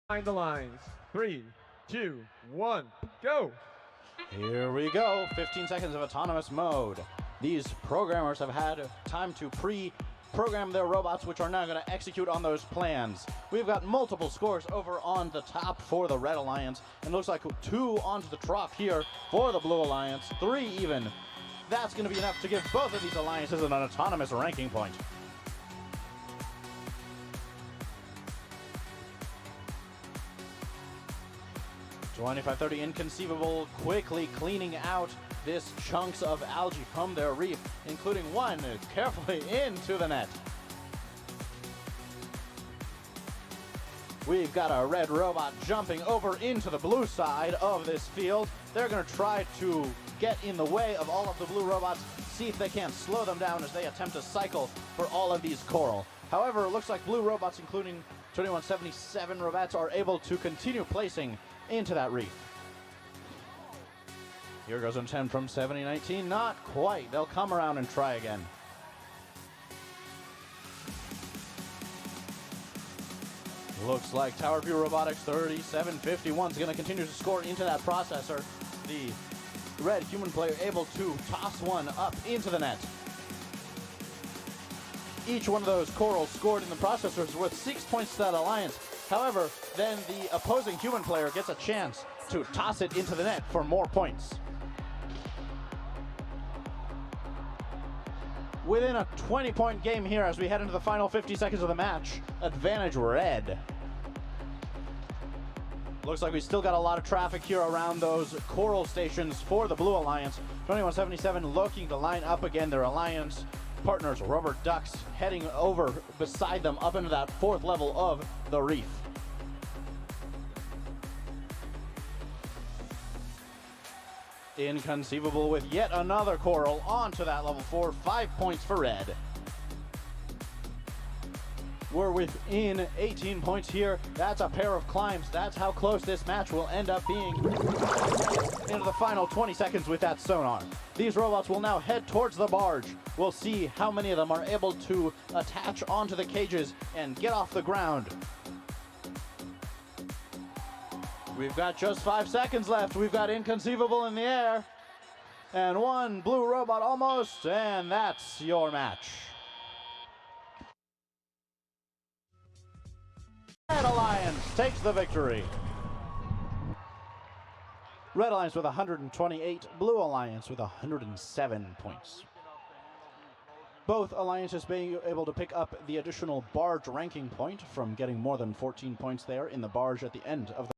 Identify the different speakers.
Speaker 1: Behind the lines. 3, 2, 1, go!
Speaker 2: Here we go, 15 seconds of autonomous mode. These programmers have had time to pre-program their robots, which are now going to execute on those plans. We've got multiple scores over on the top for the Red Alliance, and looks like 2 onto the trough here for the Blue Alliance, 3 even. That's going to be enough to give both of these alliances an autonomous ranking point. $25-30 Inconceivable quickly cleaning out this chunks of algae from their reef, including one carefully into the net. We've got a red robot jumping over into the blue side of this field. They're going to try to get in the way of all of the blue robots, see if they can't slow them down as they attempt to cycle for all of these coral. However, it looks like blue robots, including 2177 robots, are able to continue placing into that reef. Here goes an attempt from 7019. Not quite. They'll come around and try again. Looks like Tower View Robotics 3751 is going to continue to score into that processor. The red human player able to toss one up into the net. Each one of those corals scored in the processor is worth 6 points to that alliance. However, then the opposing human player gets a chance to toss it into the net for more points. Within a 20-point game here as we head into the final 50 seconds of the match, advantage red. Looks like we still got a lot of traffic here around those coral stations for the Blue Alliance. 2177 looking to line up again. Their alliance partners, rubber ducks, heading over beside them up into that 4th level of the reef. Inconceivable with yet another coral onto that level 4, 5 points for red. We're within 18 points here. That's a pair of climbs. That's how close this match will end up being into the final 20 seconds with that sonar. These robots will now head towards the barge. We'll see how many of them are able to attach onto the cages and get off the ground. We've got just 5 seconds left. We've got Inconceivable in the air. And one blue robot almost, and that's your match. Red Alliance takes the victory. Red Alliance with 128, Blue Alliance with 107 points. Both alliances being able to pick up the additional barge ranking point from getting more than 14 points there in the barge at the end of the